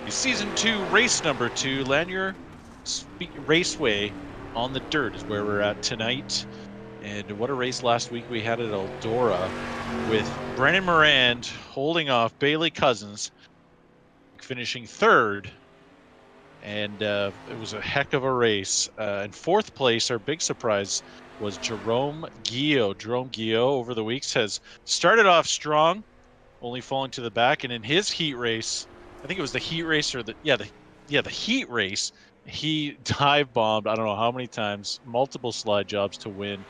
Season 2, race number 2, Lanier Raceway on the dirt is where we're at tonight. And what a race last week we had at Eldora with Brennan Morand holding off Bailey Cousins, finishing third. And it was a heck of a race. In fourth place, our big surprise was Jerome Guillot. Jerome Guillot over the weeks has started off strong, only falling to the back. And in his heat race, I think it was the heat race or the heat race, he dive bombed, I don't know how many times, multiple slide jobs to win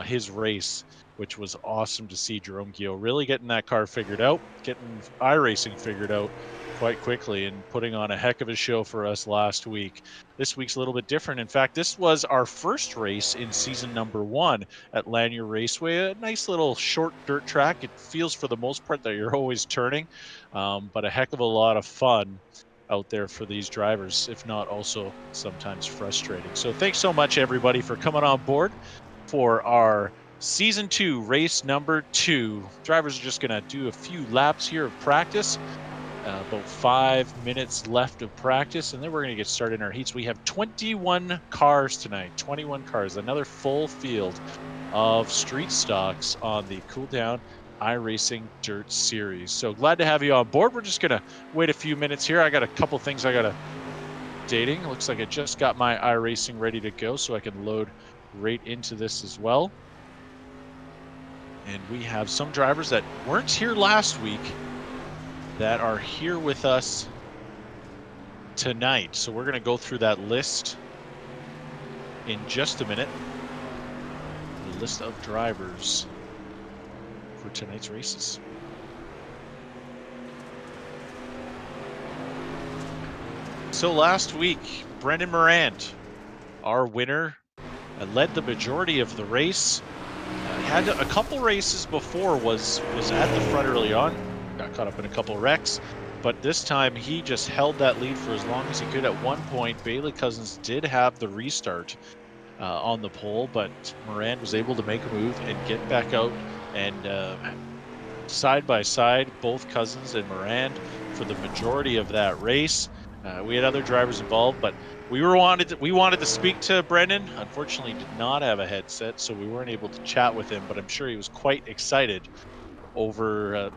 his race, which was awesome to see Jerome Guillot really getting that car figured out, getting iRacing figured out quite quickly and putting on a heck of a show for us last week. This week's a little bit different. In fact, this was our first race in season number 1 at Lanier Raceway, a nice little short dirt track. It feels for the most part that you're always turning, but a heck of a lot of fun out there for these drivers, if not also sometimes frustrating. So thanks so much, everybody, for coming on board for our season 2 race number 2. Drivers are just going to do a few laps here of practice. About 5 minutes left of practice, and then we're going to get started in our heats. We have 21 cars tonight, 21 cars, another full field of street stocks on the Cool Down iRacing Dirt Series. So glad to have you on board. We're just going to wait a few minutes here. I got a couple things I got to dating. Looks like I just got my iRacing ready to go, so I can load right into this as well. And we have some drivers that weren't here last week that are here with us tonight. So we're going to go through that list in just a minute. The list of drivers for tonight's races. So last week, Brendan Morand, our winner, led the majority of the race. Had a couple races before, was at the front early on. Got caught up in a couple wrecks, but this time he just held that lead for as long as he could. At one point, Bailey Cousins did have the restart on the pole, but Morand was able to make a move and get back out, and side by side, both Cousins and Morand for the majority of that race. We had other drivers involved, but we wanted to speak to Brendan. Unfortunately, did not have a headset, so we weren't able to chat with him, but I'm sure he was quite excited over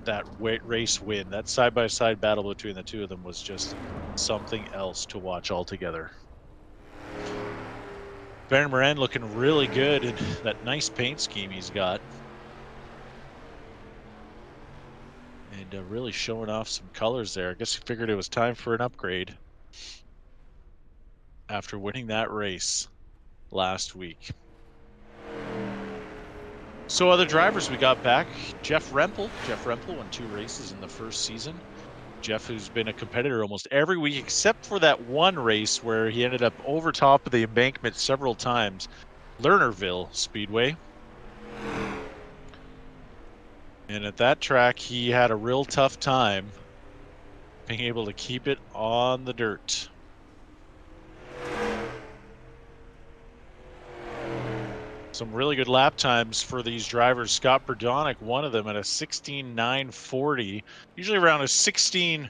that race win. That side-by-side battle between the two of them was just something else to watch altogether. Brendan Morand looking really good in that nice paint scheme he's got. And really showing off some colors there. I guess he figured it was time for an upgrade after winning that race last week. So other drivers we got back, Jeff Rempel. Jeff Rempel won 2 races in the first season. Jeff, who's been a competitor almost every week, except for that one race where he ended up over top of the embankment several times, Lernerville Speedway. And at that track, he had a real tough time being able to keep it on the dirt. Some really good lap times for these drivers. Scott Perdonick, one of them, at a 16:9:40. Usually around a 16,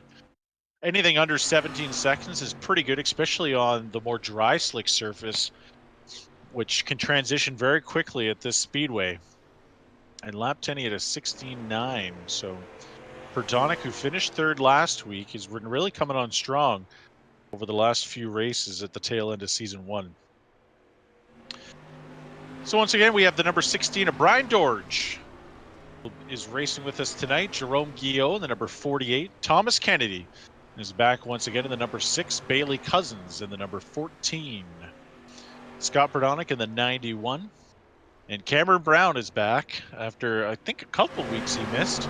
anything under 17 seconds is pretty good, especially on the more dry slick surface, which can transition very quickly at this speedway. And lap 10 he had a 16:9. So Perdonick, who finished third last week, is really coming on strong over the last few races at the tail end of season 1. So once again, we have the number 16 of Brian Dorge is racing with us tonight. Jerome Guillot in the number 48. Thomas Kennedy is back once again in the number 6. Bailey Cousins in the number 14. Scott Perdonick in the 91. And Cameron Brown is back after, I think, a couple weeks he missed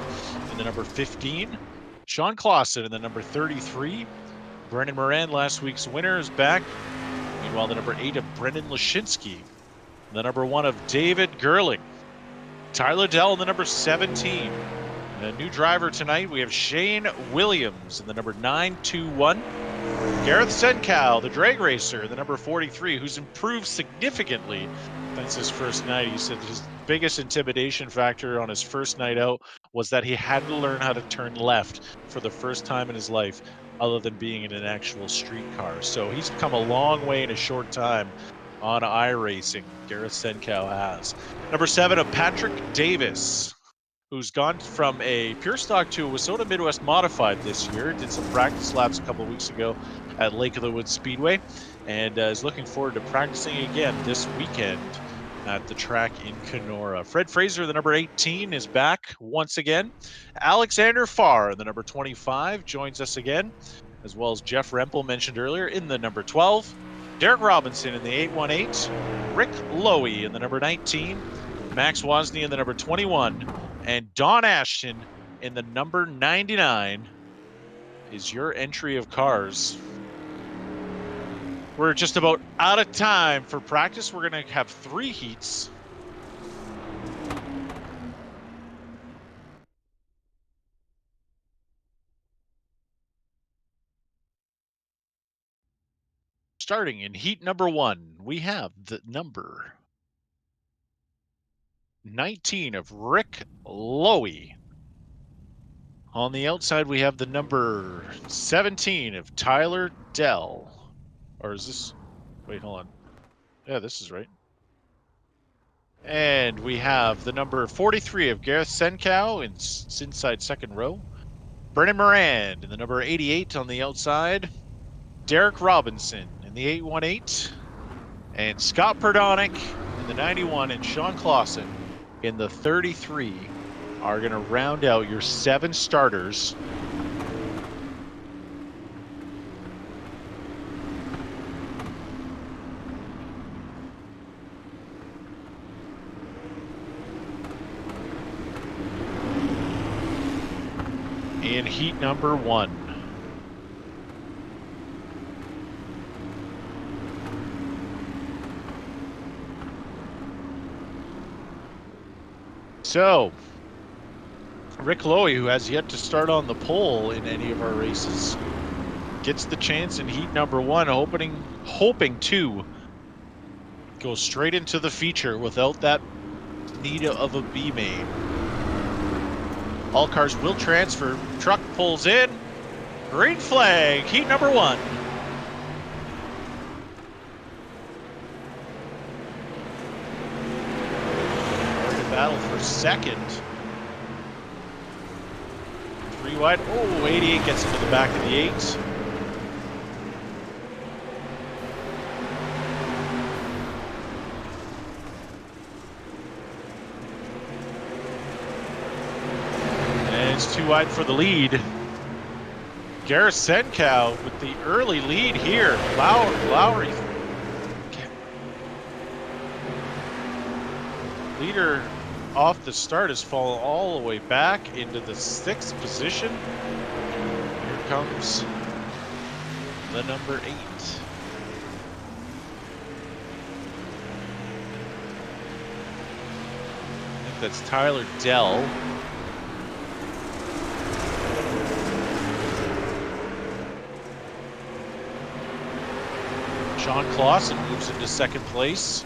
in the number 15. Sean Clausen in the number 33. Brendan Morand, last week's winner, is back. Meanwhile, the number 8 of Brendan Lashinsky. The number 1 of David Gerling. Tyler Dell in the number 17. And a new driver tonight, we have Shane Williams in the number 921. Gareth Senkow, the drag racer, the number 43, who's improved significantly since his first night. He said his biggest intimidation factor on his first night out was that he had to learn how to turn left for the first time in his life. other than being in an actual street car. So he's come a long way in a short time on iRacing. Gareth Senkow has. Number 7, a Patrick Davis, who's gone from a pure stock to a Wissota Midwest Modified this year. Did some practice laps a couple of weeks ago at Lake of the Woods Speedway, and is looking forward to practicing again this weekend at the track in Kenora. Fred Fraser, the number 18, is back once again. Alexander Farr, the number 25, joins us again, as well as Jeff Rempel, mentioned earlier, in the number 12. Derek Robinson in the 818. Rick Lowy in the number 19. Max Wozni in the number 21. And Don Ashton in the number 99 is your entry of cars. We're just about out of time for practice. We're going to have 3 heats. Starting in heat number 1, we have the number 19 of Rick Lowy. On the outside, we have the number 17 of Tyler Dell. Or is this... Wait, hold on. Yeah, this is right. And we have the number 43 of Gareth Senkow inside second row. Brennan Moran in the number 88 on the outside. Derek Robinson in the 818. And Scott Perdonick in the 91 and Sean Clausen in the 33 are going to round out your 7 starters. In heat number 1. So, Rick Lowy, who has yet to start on the pole in any of our races, gets the chance in heat number 1, hoping to go straight into the feature without that need of a B main. All cars will transfer. Truck pulls in. Green flag, heat number 1. Battle for second. 3 wide. Oh, 88 gets into the back of the 8. And it's 2 wide for the lead. Gareth Senkow with the early lead here. Lowry. Leader off the start has fallen all the way back into the 6th position. Here comes the number 8. I think that's Tyler Dell. Sean Clausen moves into 2nd place.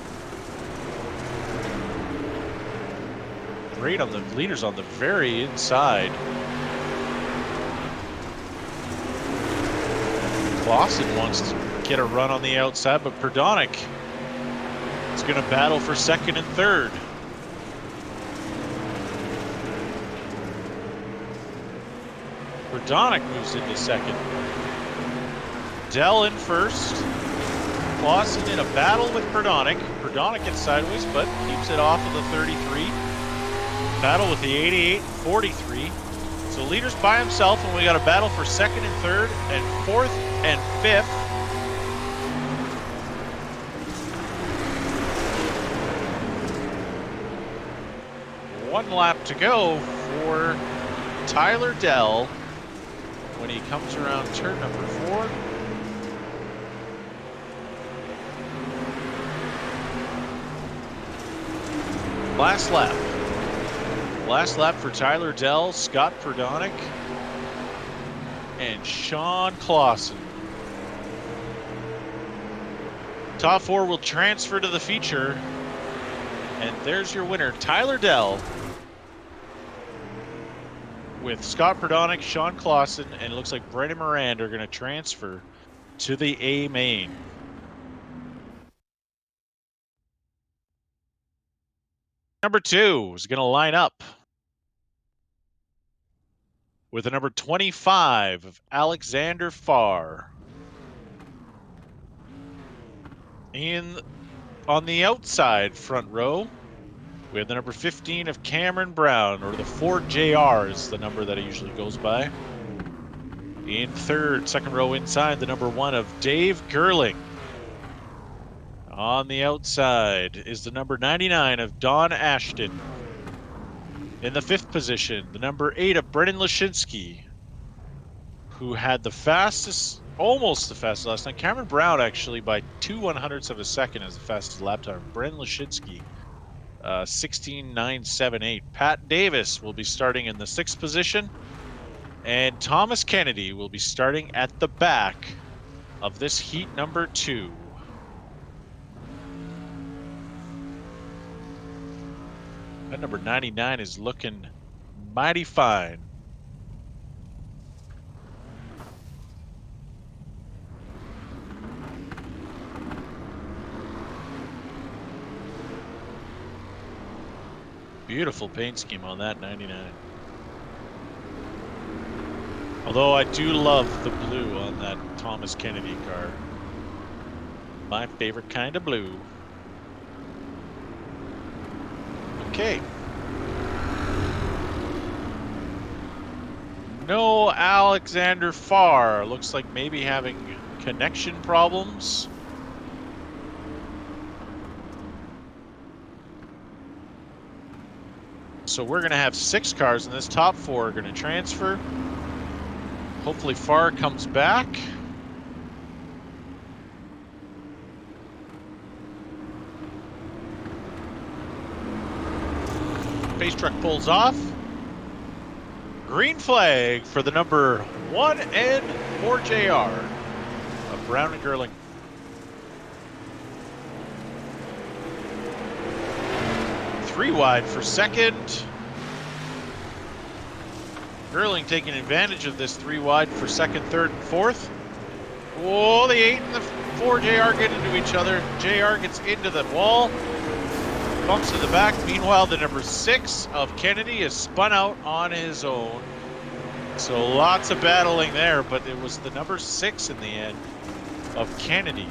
Great on the leaders on the very inside. Clausen wants to get a run on the outside, but Perdonick is going to battle for 2nd and 3rd. Perdonick moves into 2nd. Dell in 1st. Clausen in a battle with Perdonick. Perdonick gets sideways, but keeps it off of the 33. Battle with the 88 and 43. So leader's by himself, and we got a battle for 2nd and 3rd and 4th and 5th. One lap to go for Tyler Dell when he comes around turn number 4. Last lap. Last lap for Tyler Dell, Scott Perdonick, and Sean Clausen. Top 4 will transfer to the feature. And there's your winner, Tyler Dell. with Scott Perdonick, Sean Clausen, and it looks like Brendan Miranda are going to transfer to the A main. Number 2 is going to line up with the number 25 of Alexander Farr. On the outside front row, we have the number 15 of Cameron Brown, or the 4JR is the number that it usually goes by. In third, second row inside, the number 1 of Dave Gerling. On the outside is the number 99 of Don Ashton. In the 5th position, the number 8 of Brendan Lashinsky, who had the fastest, almost the fastest last night. Cameron Brown actually by 2/100ths of a second as the fastest lap time. Brendan Lashinsky, 16.978. Pat Davis will be starting in the 6th position, and Thomas Kennedy will be starting at the back of this heat number 2. That number 99 is looking mighty fine. Beautiful paint scheme on that 99. Although I do love the blue on that Thomas Kennedy car. My favorite kind of blue. Okay. No Alexander Farr. Looks like maybe having connection problems. So we're going to have 6 cars, and this top 4 are going to transfer. Hopefully Farr comes back. Pace truck pulls off. Green flag for the number 1 and 4JR of Brown and Gerling. Three wide for second. Gerling taking advantage of this 3 wide for second, third, and fourth. Oh, the 8 and the 4JR get into each other. JR gets into the wall. Bumps to the back. Meanwhile, the number 6 of Kennedy is spun out on his own. So lots of battling there, but it was the number 6 in the end of Kennedy.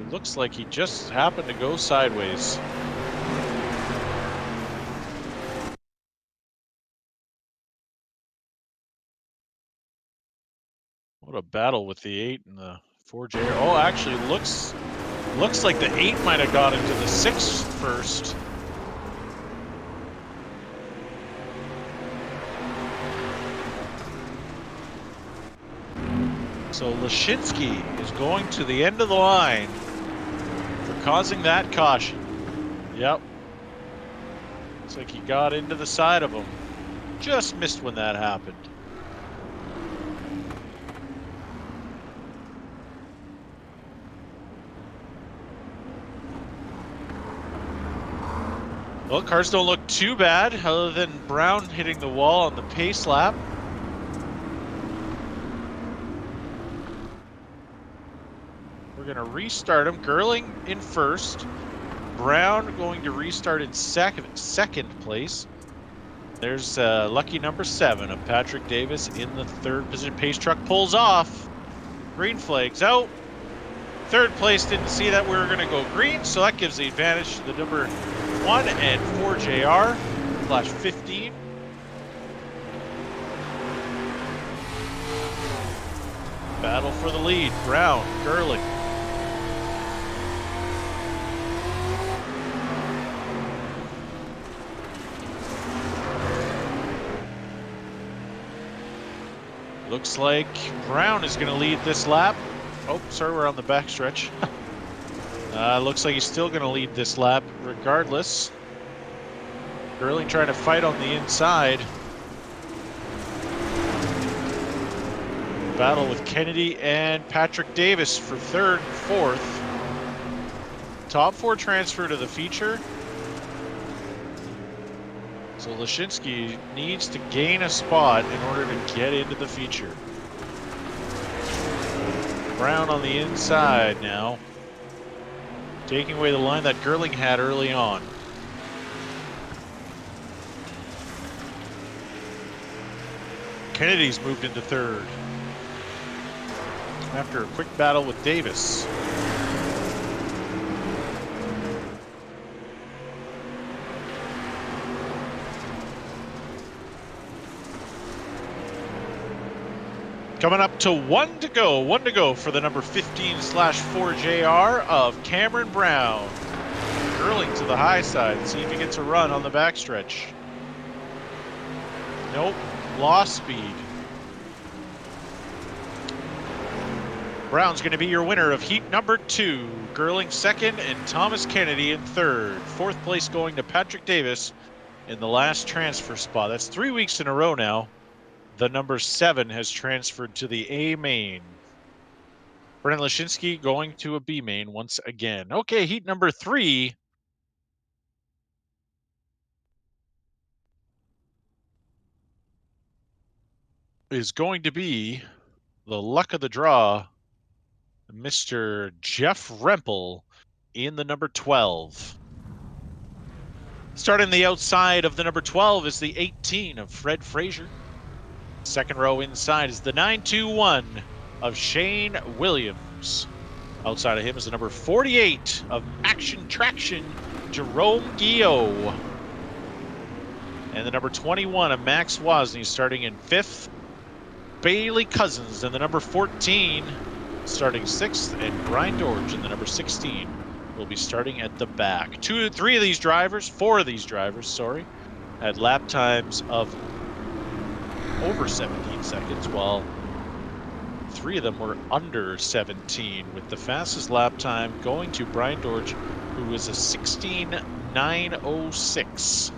It looks like he just happened to go sideways. What a battle with the 8 and the 4JR. Oh, actually looks like the 8 might have got into the 6 first. So Lashinsky is going to the end of the line for causing that caution. Yep. Looks like he got into the side of him. Just missed when that happened. Well, cars don't look too bad, other than Brown hitting the wall on the pace lap. We're going to restart him. Gerling in first. Brown going to restart in second place. There's lucky number 7 of Patrick Davis in the 3rd position. Pace truck pulls off. Green flag's out. 3rd place didn't see that we were going to go green, so that gives the advantage to the number 1 and 4JR, flash 15. Battle for the lead. Brown, Gerling. Looks like Brown is going to lead this lap. Oh, sorry, we're on the backstretch. Looks like he's still going to lead this lap regardless. Gerling trying to fight on the inside. Battle with Kennedy and Patrick Davis for 3rd and 4th. Top 4 transfer to the feature. So Lashinsky needs to gain a spot in order to get into the feature. Brown on the inside now, taking away the line that Gerling had early on. Kennedy's moved into third after a quick battle with Davis. Coming up to one to go for the number 15/4JR of Cameron Brown. Gerling to the high side, see if he gets a run on the backstretch. Nope, lost speed. Brown's going to be your winner of heat number 2. Gerling second and Thomas Kennedy in third. Fourth place going to Patrick Davis in the last transfer spot. That's 3 weeks in a row now. The number 7 has transferred to the A main. Brendan Lashinsky going to a B main once again. Okay, heat number 3. Is going to be the luck of the draw, Mr. Jeff Rempel in the number 12. Starting the outside of the number 12 is the 18 of Fred Frazier. Second row inside is the 921 of Shane Williams. Outside of him is the number 48 of Action Traction, Jerome Guillot. And the number 21 of Max Wozni starting in 5th. Bailey Cousins in the number 14 starting 6th. And Brian Dorge in the number 16 will be starting at the back. 4 of these drivers, had lap times of over 17 seconds, while 3 of them were under 17, with the fastest lap time going to Brian Dorge, who was a 16:906.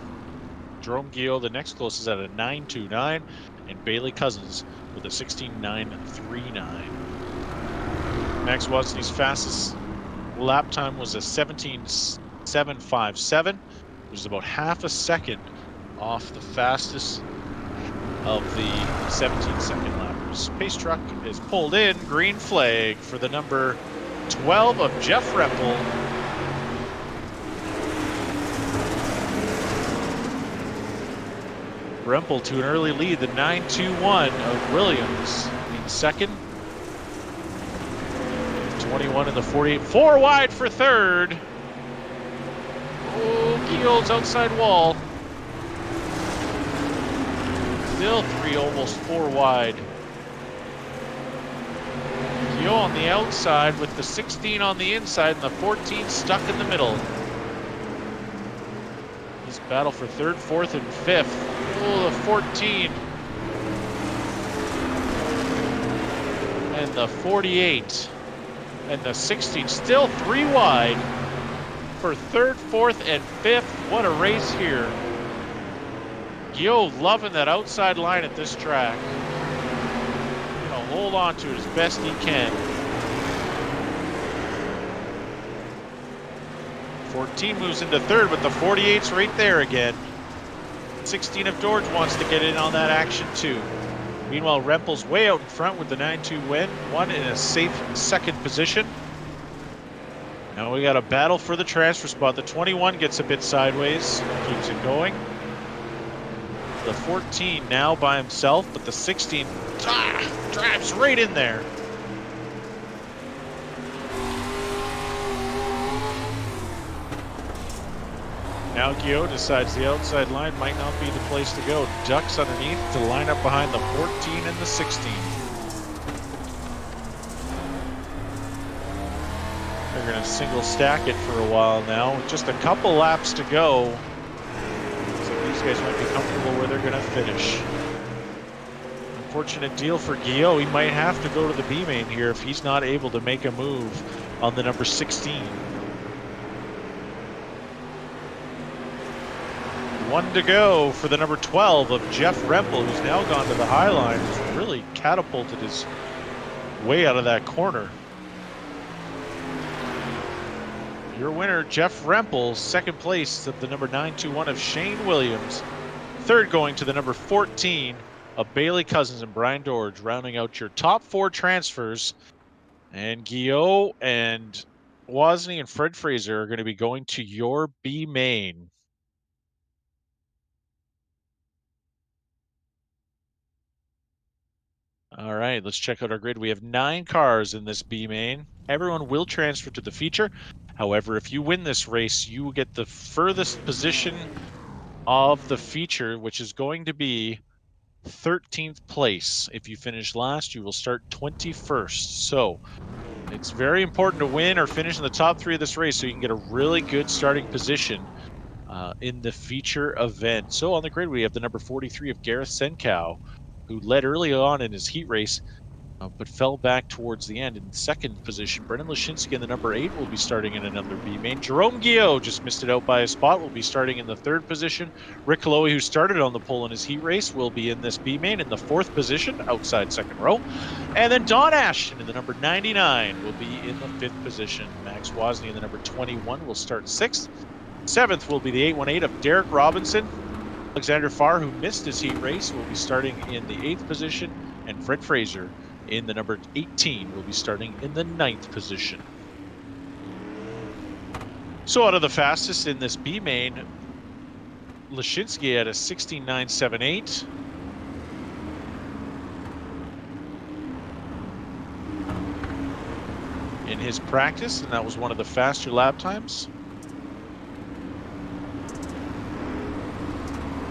Jerome Guillot, the next closest, at a 9:29, and Bailey Cousins with a 16:939. Max Wozny's fastest lap time was a 17:757, which is about half a second off the fastest of the 17-second lappers. Pace truck is pulled in. Green flag for the number 12 of Jeff Rempel. Rempel to an early lead. The 921 of Williams in second. 21 in the 48. 4 wide for third. Oh, Guillot's outside wall. Still 3, almost 4 wide. Guillot on the outside with the 16 on the inside and the 14 stuck in the middle. This battle for 3rd, 4th, and 5th. Oh, the 14. And the 48. And the 16. Still 3 wide for 3rd, 4th, and 5th. What a race here. Guillot loving that outside line at this track. Gonna hold on to it as best he can. 14 moves into third, but the 48's right there again. 16 of George wants to get in on that action too. Meanwhile, Rempel's way out in front with the 9-2 win. 1 in a safe second position. Now we got a battle for the transfer spot. The 21 gets a bit sideways, keeps it going. The 14 now by himself, but the 16 drives right in there. Now Guillot decides the outside line might not be the place to go. Ducks underneath to line up behind the 14 and the 16. They're going to single stack it for a while now. With just a couple laps to go. These guys might be comfortable where they're going to finish. Unfortunate deal for Guillot. He might have to go to the B main here if he's not able to make a move on the number 16. 1 to go for the number 12 of Jeff Rempel, who's now gone to the high line. He's really catapulted his way out of that corner. Your winner, Jeff Rempel, second place of the number 921 of Shane Williams. Third going to the number 14 of Bailey Cousins and Brian Dorge, rounding out your top 4 transfers. And Guillaume and Wozni and Fred Fraser are going to be going to your B main. All right, let's check out our grid. We have 9 cars in this B main. Everyone will transfer to the feature. However, if you win this race, you will get the furthest position of the feature, which is going to be 13th place. If you finish last, you will start 21st. So it's very important to win or finish in the top 3 of this race so you can get a really good starting position in the feature event. So on the grid, we have the number 43 of Gareth Senkow, who led early on in his heat race, but fell back towards the end. In second position, Brendan Lashinsky in the number 8 will be starting in another B main. Jerome Guillaume just missed it out by a spot, will be starting in the 3rd position. Rick Lowy, who started on the pole in his heat race, will be in this B main in the 4th position, outside 2nd row. And then Don Ashton in the number 99 will be in the 5th position. Max Wozni in the number 21 will start 6th. 7th will be the 818 of Derek Robinson. Alexander Farr, who missed his heat race, will be starting in the 8th position. And Fred Fraser in the number 18 will be starting in the 9th position. So out of the fastest in this B main, Lashinsky at a 16.978. In his practice, and that was one of the faster lap times.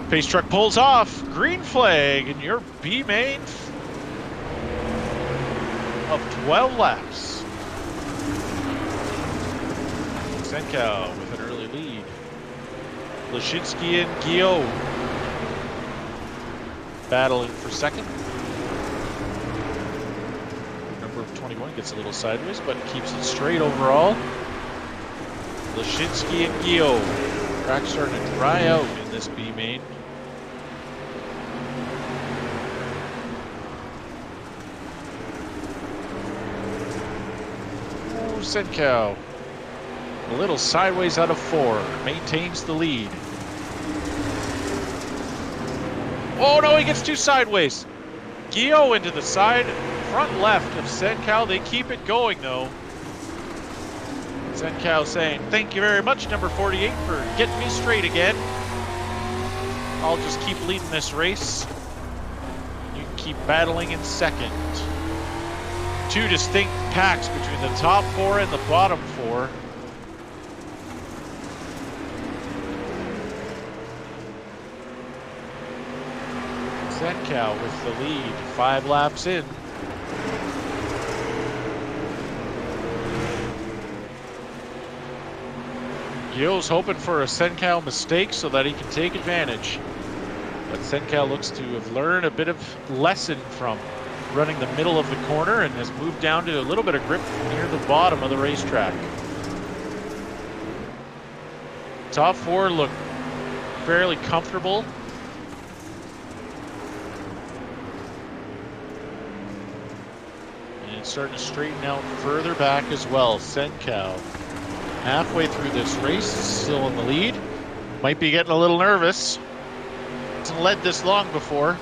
Pace truck pulls off, green flag, and your B main of 12 laps. Senkow with an early lead. Lashinsky and Guillaume battling for 2nd. Number of 21 gets a little sideways, but keeps it straight overall. Lashinsky and Guillaume. Track's starting to dry out in this B main. Senkow, a little sideways out of 4, maintains the lead. Oh no, he gets too sideways. Guillaume into the side, front left of Senkow. They keep it going though. Senkow saying, "Thank you very much, number 48, for getting me straight again. I'll just keep leading this race. You can keep battling in 2nd. 2 distinct packs between the top 4 and the bottom 4. Senkow with the lead, 5 laps in. Guillaume's hoping for a Senkow mistake so that he can take advantage. But Senkow looks to have learned a bit of lesson from running the middle of the corner and has moved down to a little bit of grip near the bottom of the racetrack. Top 4 look fairly comfortable. And it's starting to straighten out further back as well. Senkow halfway through this race, still in the lead. Might be getting a little nervous. Hasn't led this long before.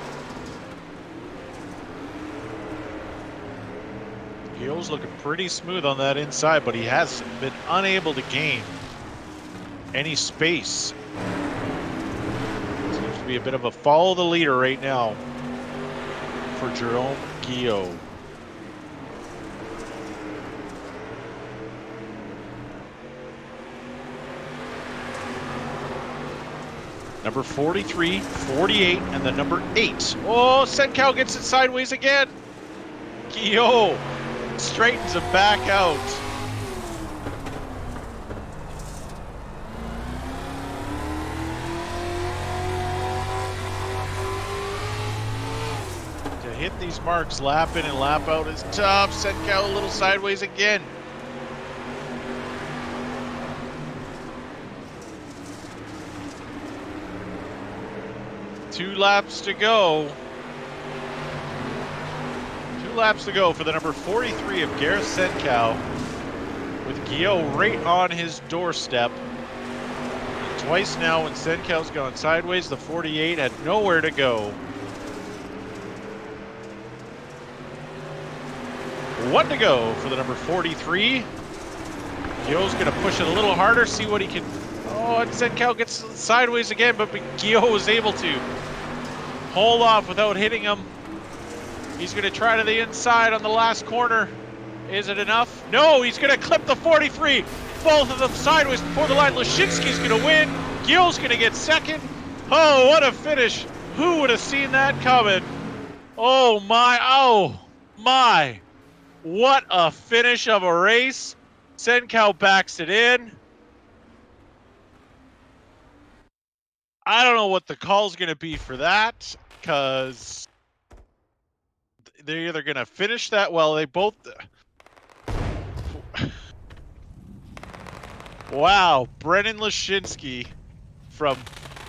Guillaume's looking pretty smooth on that inside, but he has been unable to gain any space. Seems to be a bit of a follow the leader right now for Jerome Guillaume. Number 43, 48, and the number 8. Oh, Senkow gets it sideways again. Guillaume straightens it back out. To hit these marks lap in and lap out is tough. Senkow a little sideways again. Two laps to go. 2 laps to go for the number 43 of Gareth Senkow, with Guillaume right on his doorstep. twice now when Senkow's gone sideways. The 48 had nowhere to go. 1 to go for the number 43. Guillaume's going to push it a little harder, see what he can. Oh, and Senkow gets sideways again, but Guillaume was able to hold off without hitting him. He's going to try to the inside on the last corner. Is it enough? No, he's going to clip the 43. Both of them sideways before the line. Lashinsky's going to win. Guillaume's going to get second. Oh, what a finish. Who would have seen that coming? Oh, my. Oh, my. What a finish of a race. Senkow backs it in. I don't know what the call's going to be for that, because they're either going to finish that. Well, they both. Wow, Brennan Lashinsky from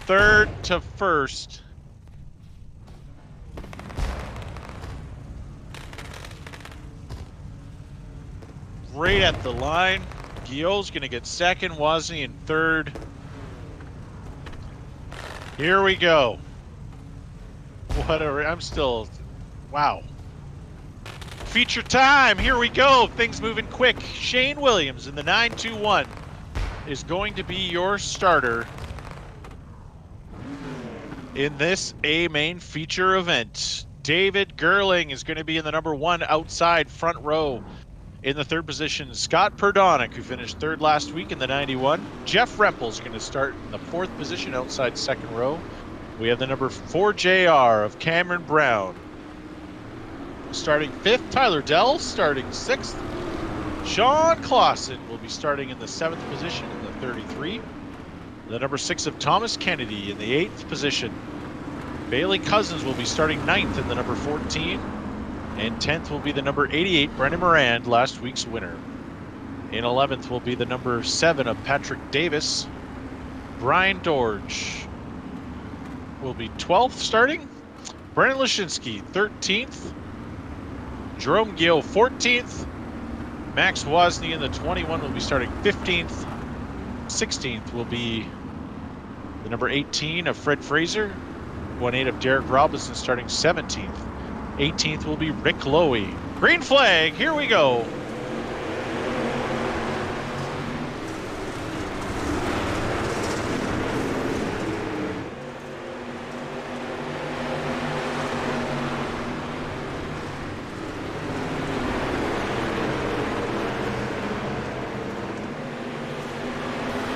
third to first. Right at the line. Guillaume's going to get second, Wozni in third. Here we go. What a, I'm still, wow. Feature time, here we go. Things moving quick. Shane Williams in the 921 is going to be your starter in this A main feature event. David Gerling is going to be in the number 1 outside front row. In the third position, Scott Perdonick, who finished third last week in the 91. Jeff Rempel's going to start in the 4th position outside second row. We have the number 4 JR of Cameron Brown starting 5th. Tyler Dell starting 6th. Sean Clausen will be starting in the 7th position in the 33. The number 6 of Thomas Kennedy in the 8th position. Bailey Cousins will be starting 9th in the number 14. And 10th will be the number 88, Brendan Morand, last week's winner. In 11th will be the number 7 of Patrick Davis. Brian Dorge will be 12th starting. Brennan Lashinsky, 13th. Jerome Guillaume, 14th. Max Wozni in the 21 will be starting 15th. 16th will be the number 18 of Fred Fraser. 1-8 of Derek Robinson starting 17th. 18th will be Rick Lowy. Green flag, here we go.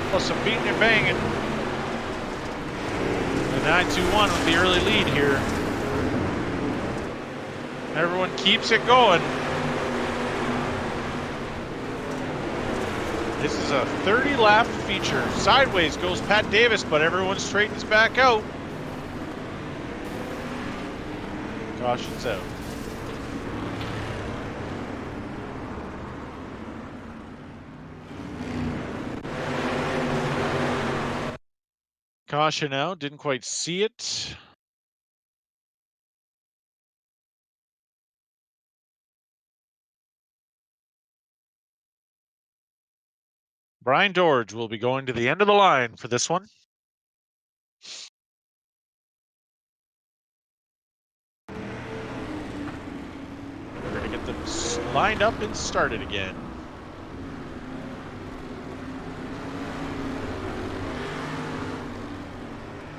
Plus some beating and banging. The 921 with the early lead here. Everyone keeps it going. This is a 30-lap feature. Sideways goes Pat Davis, but everyone straightens back out. Caution's out. Caution out, didn't quite see it. Brian Dorge will be going to the end of the line for this one. We're going to get them lined up and started again.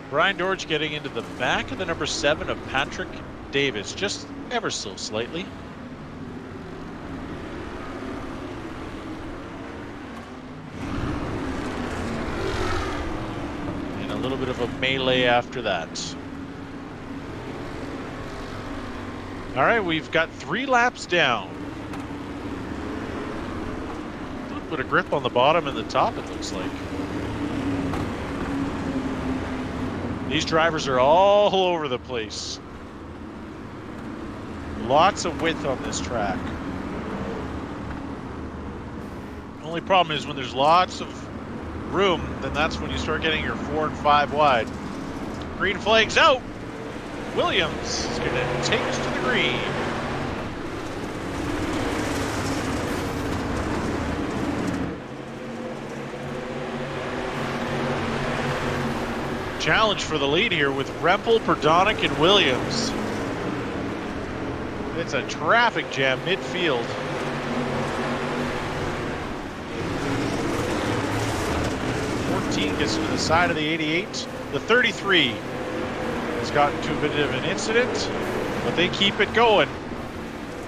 Brian Dorge getting into the back of the number 7 of Patrick Davis, just ever so slightly. And a little bit of a melee after that. All right, we've got 3 laps down. A little bit of grip on the bottom and the top, it looks like. These drivers are all over the place. Lots of width on this track. Only problem is when there's lots of room, then that's when you start getting your 4 and 5 wide. Green flag's out. Williams is going to take us to the green. challenge for the lead here with Rempel, Perdonic, and Williams. It's a traffic jam midfield. Gets to the side of the 88. The 33 has gotten to a bit of an incident, but they keep it going.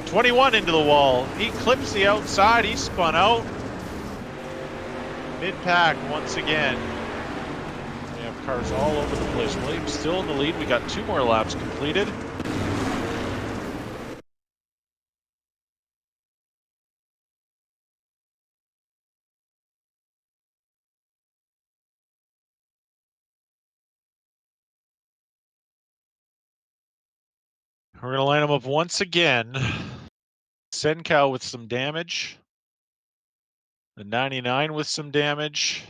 21 into the wall. He clips the outside. He spun out. Mid-pack once again. We have cars all over the place. Williams still in the lead. We got 2 more laps completed. We're going to line them up once again. Senkow with some damage. The 99 with some damage.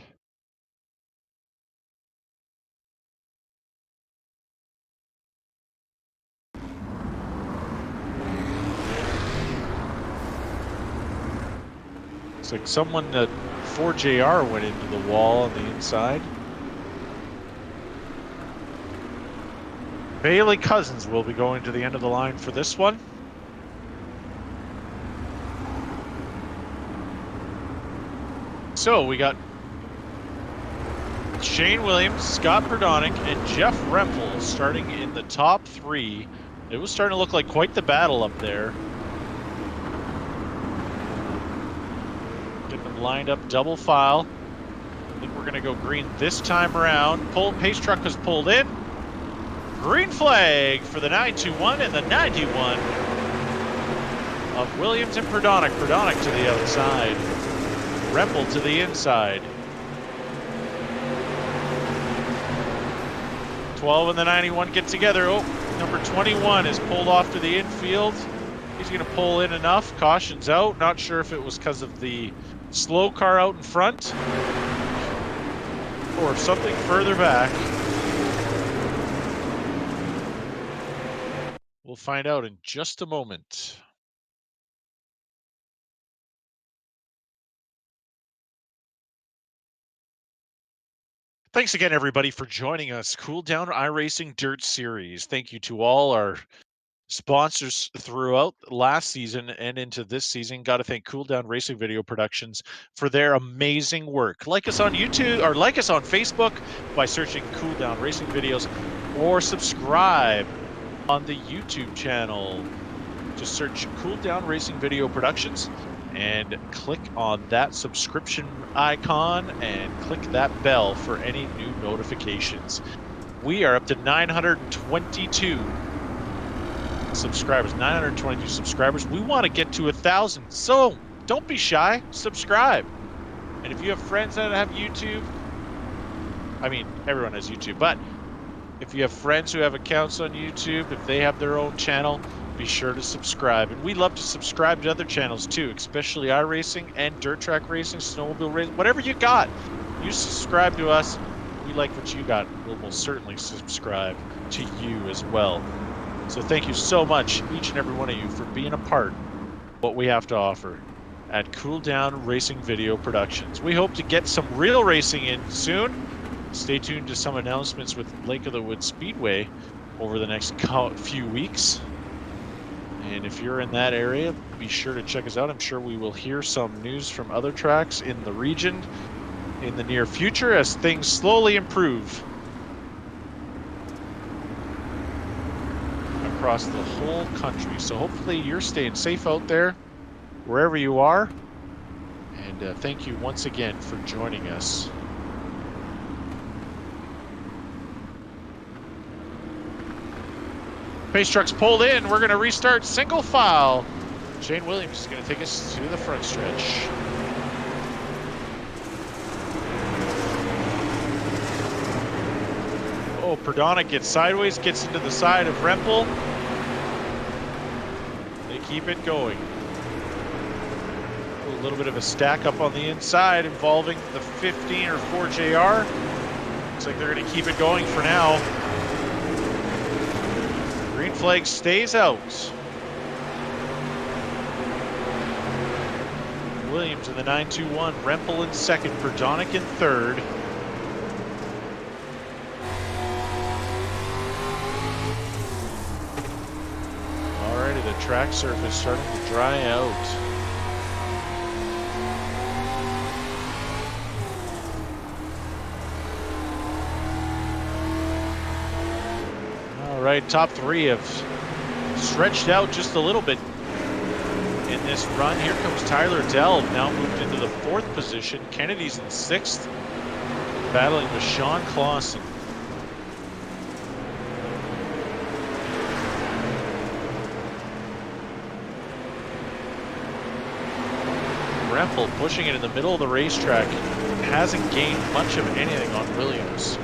Looks like someone that 4JR went into the wall on the inside. Bailey Cousins will be going to the end of the line for this one. So we got Shane Williams, Scott Perdonic, and Jeff Rempel starting in the top 3. It was starting to look like quite the battle up there. Getting them lined up double file. I think we're going to go green this time around. Pace truck has pulled in. Green flag for the 921 and the 91 of Williams and Perdonic. Perdonic to the outside. Rempel to the inside. 12 and the 91 get together. Oh, number 21 is pulled off to the infield. He's going to pull in enough. Caution's out. Not sure if it was because of the slow car out in front or something further back. We'll find out in just a moment. Thanks again, everybody, for joining us. Cool Down iRacing Dirt Series. Thank you to all our sponsors throughout last season and into this season. Got to thank Cool Down Racing Video Productions for their amazing work. Like us on YouTube, or like us on Facebook by searching Cool Down Racing Videos, or subscribe on the YouTube channel. Just search Cool Down Racing Video Productions and click on that subscription icon and click that bell for any new notifications. We are up to 922 subscribers. 922 subscribers. We want to get to 1,000. So don't be shy. Subscribe. And if you have friends that have YouTube, I mean, everyone has YouTube, but if you have friends who have accounts on YouTube, if they have their own channel, be sure to subscribe. And we love to subscribe to other channels too, especially iRacing and dirt track racing, snowmobile racing, whatever you got. You subscribe to us. We like what you got. We'll most certainly subscribe to you as well. So thank you so much, each and every one of you, for being a part of what we have to offer at Cool Down Racing Video Productions. We hope to get some real racing in soon. Stay tuned to some announcements with Lake of the Woods Speedway over the next few weeks. And if you're in that area, be sure to check us out. I'm sure we will hear some news from other tracks in the region in the near future as things slowly improve across the whole country. So hopefully you're staying safe out there, wherever you are. And thank you once again for joining us. Pace truck's pulled in. We're going to restart single file. Shane Williams is going to take us to the front stretch. Oh, Perdonic gets sideways, gets into the side of Rempel. They keep it going. A little bit of a stack up on the inside involving the 15 or 4JR. Looks like they're going to keep it going for now. Green flag stays out. Williams in the 921, Rempel in second, Perdonic in third. the track surface starting to dry out. All right, top three have stretched out just a little bit in this run. Here comes Tyler Dell, now moved into the 4th position. Kennedy's in 6th, battling with Sean Clausen. Rempel pushing it in the middle of the racetrack. Hasn't gained much of anything on Williams.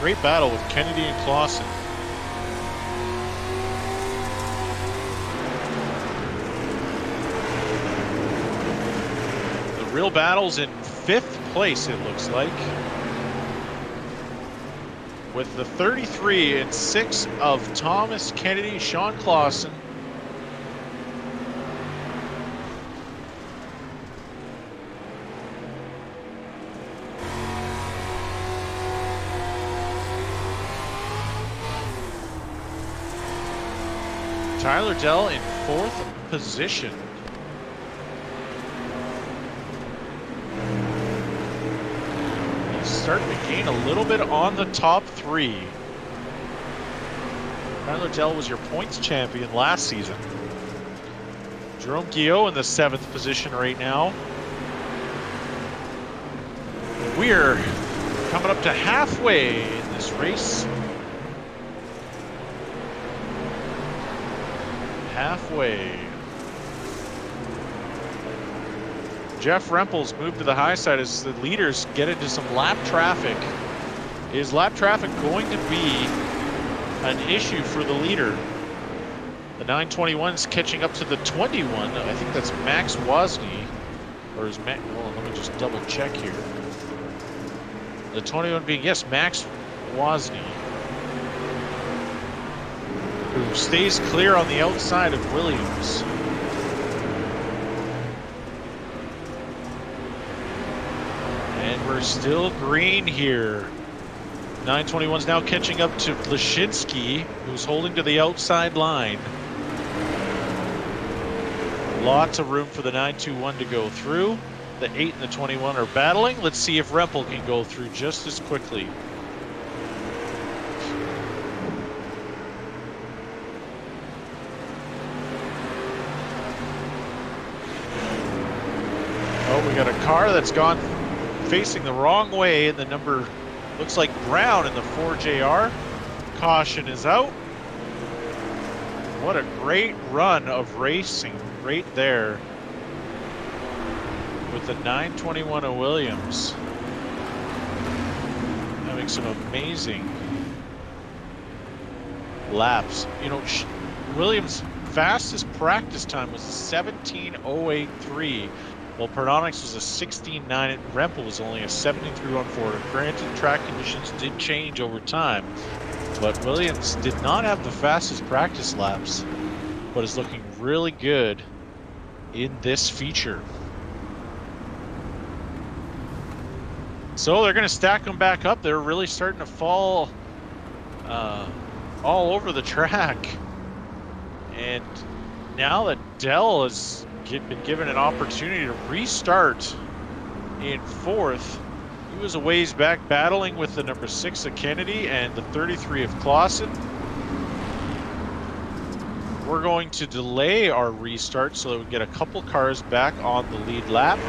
Great battle with Kennedy and Clausen. The real battle's in 5th place, it looks like, with the 33 and 6 of Thomas Kennedy, Sean Clausen. Tyler Dell in 4th position. He's starting to gain a little bit on the top 3. Tyler Dell was your points champion last season. Jerome Guillot in the 7th position right now. We're coming up to halfway in this race. Halfway. Jeff Rempel's moved to the high side as the leaders get into some lap traffic. Is lap traffic going to be an issue for the leader? The 921's catching up to the 21. I think that's Max Wozni. Or is Max, well, let me just double check here. The 21 being, yes, Max Wozni, who stays clear on the outside of Williams. And we're still green here. 921's now catching up to Lashinsky, who's holding to the outside line. Lots of room for the 921 to go through. The 8 and the 21 are battling. Let's see if Rempel can go through just as quickly. Oh, we got a car that's gone facing the wrong way, and the number looks like Brown in the 4JR. Caution is out. What a great run of racing right there with the 921 of Williams. Having some amazing laps. You know, Williams' fastest practice time was 17:08.3. Well, Pernonix was a 16.9, and Rempel was only a 73.14. Granted, track conditions did change over time, but Williams did not have the fastest practice laps, but is looking really good in this feature. So they're going to stack them back up. They're really starting to fall all over the track. And now that Dell has been given an opportunity to restart in 4th. He was a ways back battling with the number 6 of Kennedy and the 33 of Clausen. We're going to delay our restart so that we get a couple cars back on the lead lap.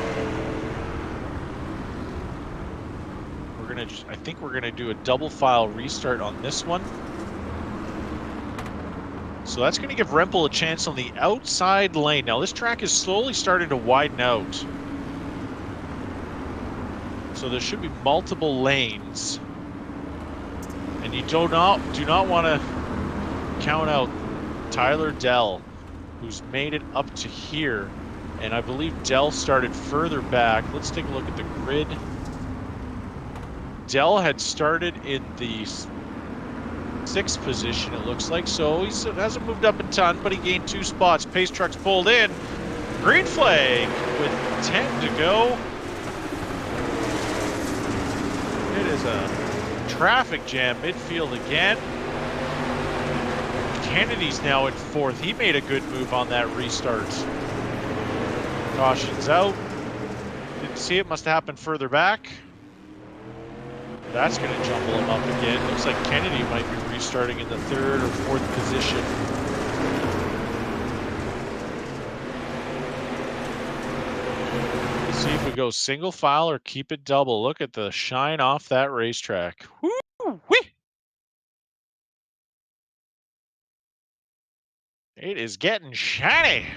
I think we're gonna do a double file restart on this one. So that's going to give Rempel a chance on the outside lane. Now this track is slowly starting to widen out. So there should be multiple lanes. And you do not want to count out Tyler Dell, who's made it up to here. And I believe Dell started further back. Let's take a look at the grid. Dell had started in the 6th position, it looks like, so he hasn't moved up a ton, but he gained 2 spots. Pace trucks pulled in. Green flag with 10 to go. It is a traffic jam midfield again. Kennedy's now in 4th. He made a good move on that restart. Caution's out. Didn't see it, must have happened further back. That's going to jumble him up again. Looks like Kennedy might be restarting in the 3rd or 4th position. Let's see if we go single file or keep it double. Look at the shine off that racetrack. Woo-wee! It is getting shiny.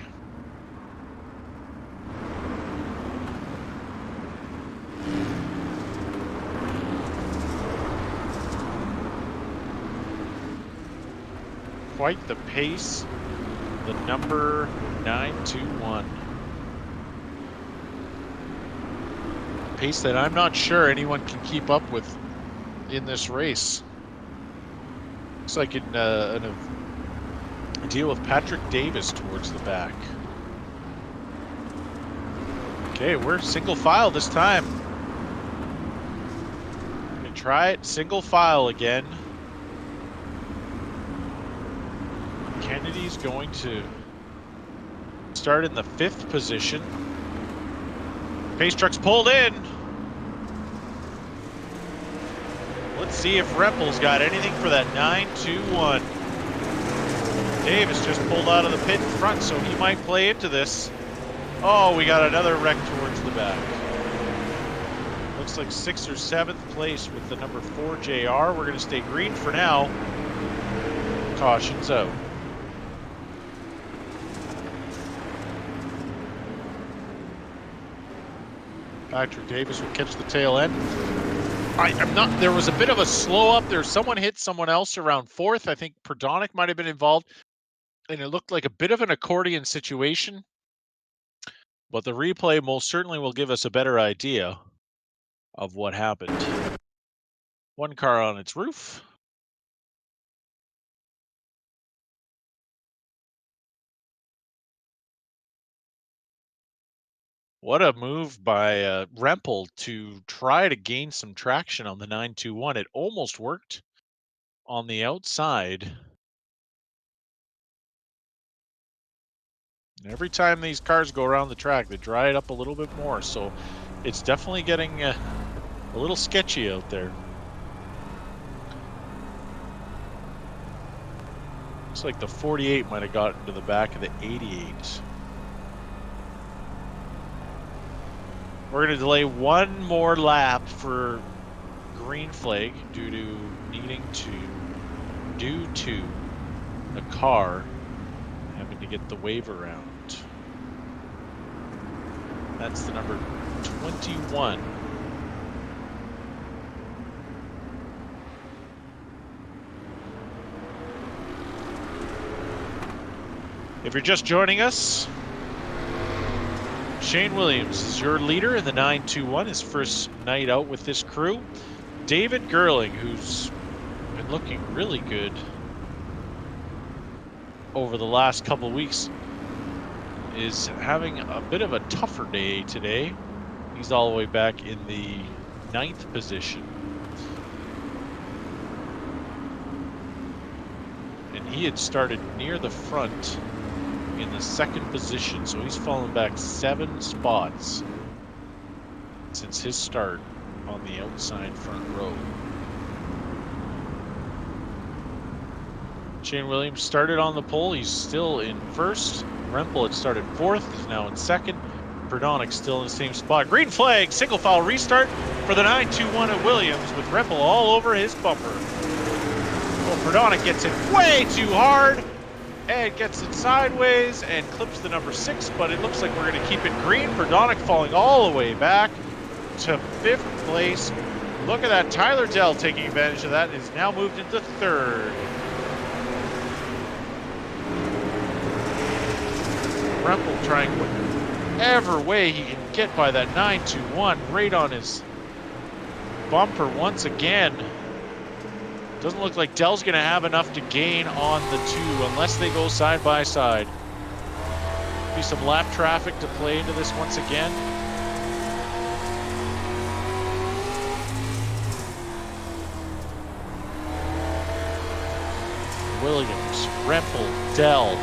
Quite the pace, the number 921. Pace that I'm not sure anyone can keep up with in this race. Looks like in a deal with Patrick Davis towards the back. Okay, we're single file this time. We're gonna try it single file again. Kennedy's going to start in the 5th position. Pace truck's pulled in. Let's see if Rempel's got anything for that 921. Davis just pulled out of the pit in front, so he might play into this. Oh, we got another wreck towards the back. Looks like 6th or 7th place with the number 4 JR. We're going to stay green for now. Caution's out. Patrick Davis will catch the tail end. I'm not, there was a bit of a slow up there. Someone hit someone else around 4th. I think Perdonic might have been involved. And it looked like a bit of an accordion situation. But the replay most certainly will give us a better idea of what happened. One car on its roof. What a move by Rempel to try to gain some traction on the 921. It almost worked on the outside. And every time these cars go around the track, they dry it up a little bit more. So it's definitely getting a little sketchy out there. Looks like the 48 might have gotten to the back of the 88. We're going to delay one more lap for green flag due to the car having to get the wave around. That's the number 21. If you're just joining us, Shane Williams is your leader in the 921, his first night out with this crew. David Gerling, who's been looking really good over the last couple weeks, is having a bit of a tougher day today. He's all the way back in the 9th position. And he had started near the front in the 2nd position, so he's fallen back 7 spots since his start on the outside front row. Shane Williams started on the pole. He's still in 1st. Rempel had started 4th. He's now in 2nd. Perdonic still in the same spot. Green flag, single file restart for the 921 at Williams with Rempel all over his bumper. Well, Perdonic gets it way too hard. And gets it sideways and clips the number 6, but it looks like we're going to keep it green. Perdonic falling all the way back to 5th place. Look at that. Tyler Dell taking advantage of that, is now moved into 3rd. Rempel trying whatever way he can get by that 921 right on his bumper once again. Doesn't look like Dell's going to have enough to gain on the 2 unless they go side by side. Be some lap traffic to play into this once again. Williams, Rempel, Dell.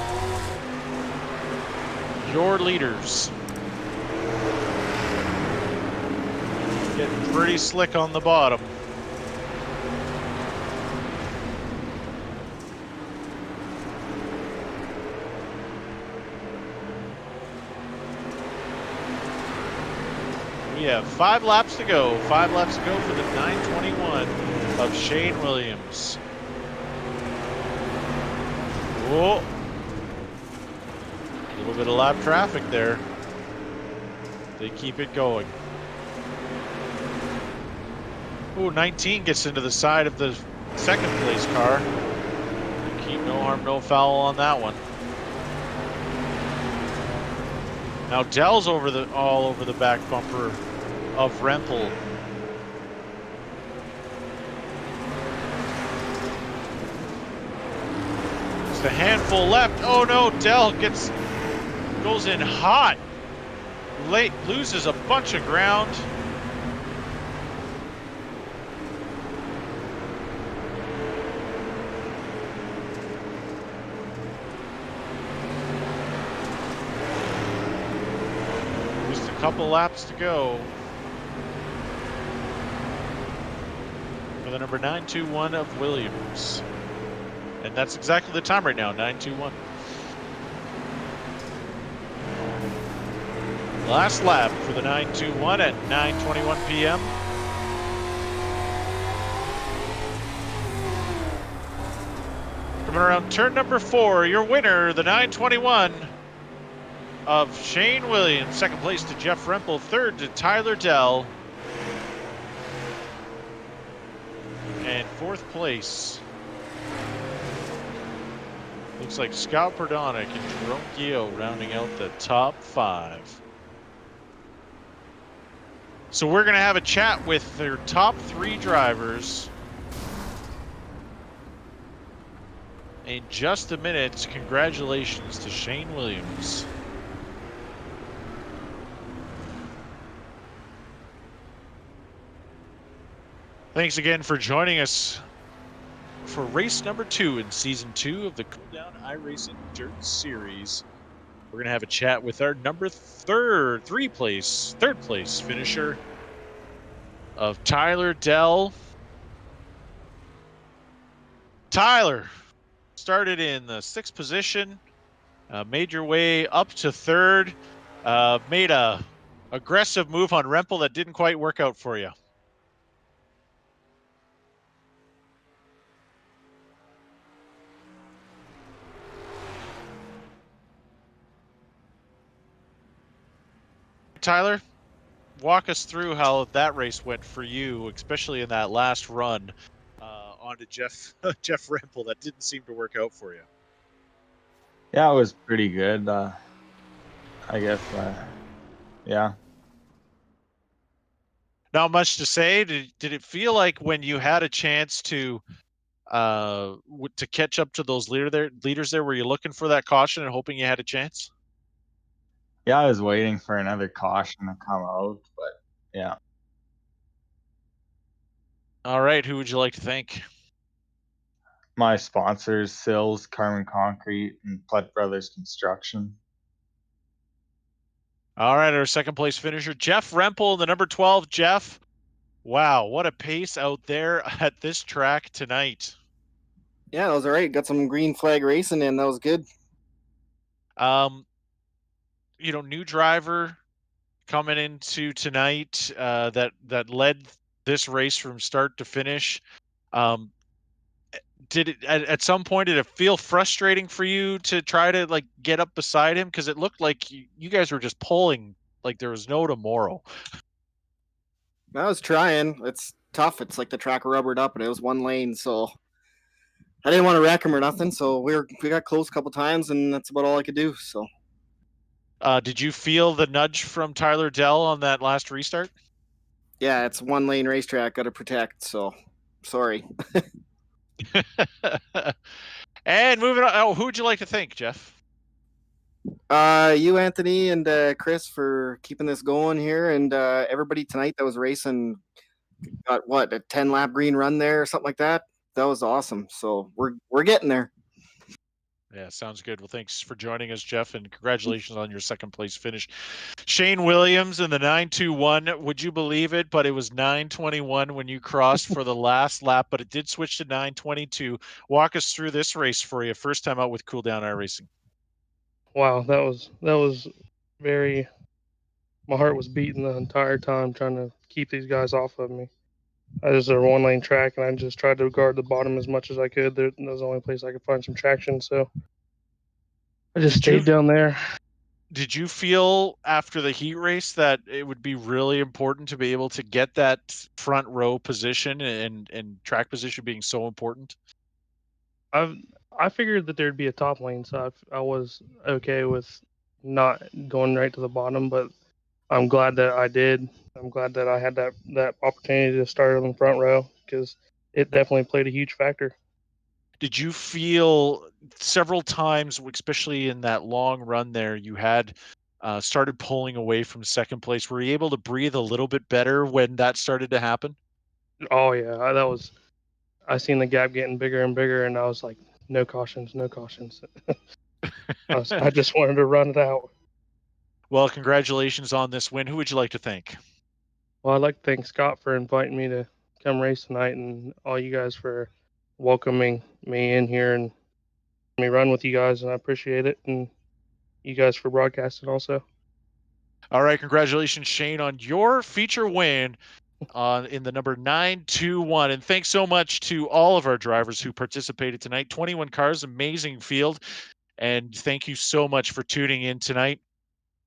Your leaders. Getting pretty slick on the bottom. We have 5 laps to go. 5 laps to go for the 921 of Shane Williams. Whoa. A little bit of lap traffic there. They keep it going. Ooh, 19 gets into the side of the second place car. Keep no harm, no foul on that one. Now Dell's all over the back bumper of Rempel. Just a handful left. Oh no, Dell goes in hot. Late loses a bunch of ground. Couple laps to go for the number 921 of Williams. And that's exactly the time right now, 921. Last lap for the 921 at 9:21 p.m. Coming around turn number 4, your winner, the 921 of Shane Williams. Second place to Jeff Rempel. Third to Tyler Dell. And fourth place looks like Scott Perdonic and Jerome Gio rounding out the top 5. So we're going to have a chat with their top 3 drivers in just a minute. Congratulations to Shane Williams. Thanks again for joining us for race number 2 in season 2 of the Cool Down iRacing Dirt Series. We're going to have a chat with our third place finisher of Tyler Dell. Tyler started in the 6th position, made your way up to 3rd, made a aggressive move on Rempel that didn't quite work out for you. Tyler, walk us through how that race went for you, especially in that last run onto Jeff Rempel that didn't seem to work out for you. Yeah, it was pretty good. I guess, yeah. Not much to say. Did it feel like when you had a chance to catch up to those leaders there, were you looking for that caution and hoping you had a chance? Yeah, I was waiting for another caution to come out, but yeah. All right, who would you like to thank? My sponsors, Sills, Carmen Concrete, and Plutt Brothers Construction. All right, our second place finisher, Jeff Rempel, the number 12. Jeff, wow, what a pace out there at this track tonight. Yeah, that was all right. Got some green flag racing in. That was good. New driver coming into tonight that led this race from start to finish. Did it at some point, did it feel frustrating for you to try to get up beside him? Because it looked like you guys were just pulling like there was no tomorrow. I was trying. It's tough. It's like the track rubbered up and it was one lane, so I didn't want to wreck him or nothing. So we got close a couple times, and that's about all I could do. So, did you feel the nudge from Tyler Dell on that last restart? Yeah, it's one lane racetrack. Got to protect. So, sorry. And moving on. Oh, who would you like to thank, Jeff? You, Anthony, and Chris for keeping this going here, and everybody tonight that was racing got a 10-lap green run there or something like that. That was awesome. So we're getting there. Yeah, sounds good. Well, thanks for joining us, Jeff, and congratulations on your second place finish. Shane Williams in the 921. Would you believe it? But it was 921 when you crossed for the last lap, but it did switch to 922. Walk us through this race for you. First time out with Cool Down iRacing. Wow, that was very. My heart was beating the entire time trying to keep these guys off of me. I just a one lane track, and I just tried to guard the bottom as much as I could. That was the only place I could find some traction, so I just stayed down there. Did you feel after the heat race that it would be really important to be able to get that front row position and track position being so important? I figured that there'd be a top lane, so I was okay with not going right to the bottom, but I'm glad that I did. I'm glad that I had that opportunity to start on the front row because it definitely played a huge factor. Did you feel several times, especially in that long run there, you had started pulling away from second place? Were you able to breathe a little bit better when that started to happen? Oh yeah, I seen the gap getting bigger and bigger, and I was like, no cautions, no cautions. I just wanted to run it out. Well, congratulations on this win. Who would you like to thank? Well, I'd like to thank Scott for inviting me to come race tonight, and all you guys for welcoming me in here and me run with you guys, and I appreciate it. And you guys for broadcasting also. All right, congratulations, Shane, on your feature win in the number 921. And thanks so much to all of our drivers who participated tonight. 21 cars, amazing field. And thank you so much for tuning in tonight.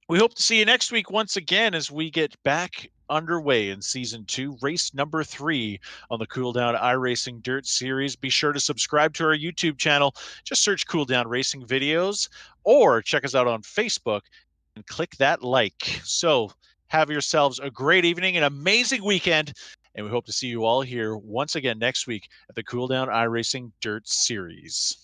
We hope to see you next week once again as we get back underway in season 2, race number 3 on the Cool Down iRacing Dirt Series. Be sure to subscribe to our YouTube channel. Just search Cool Down Racing Videos or check us out on Facebook and click that like. So have yourselves a great evening, an amazing weekend, and we hope to see you all here once again next week at the Cool Down iRacing Dirt Series.